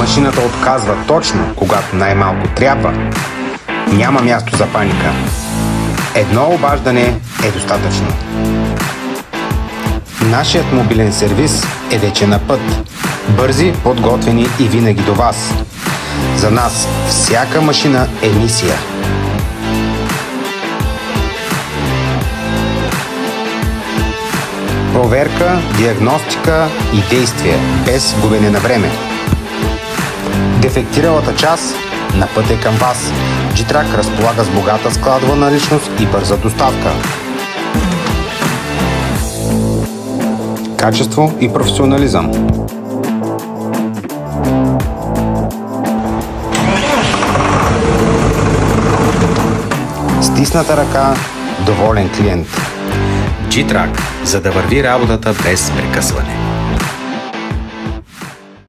машината отказва точно, когато най-малко трябва, няма място за паника. Едно обаждане е достатъчно. Нашият мобилен сервис е вече на път. Бързи, подготвени и винаги до вас. За нас всяка машина е мисия. Проверка, диагностика и действие, без губене на време. Дефектиралата част на път е към вас. G-Track разполага с богата складова наличност и бърза доставка. Качество и професионализъм. Стисната ръка, доволен клиент. G-Track, за да върви работата без прекъсване.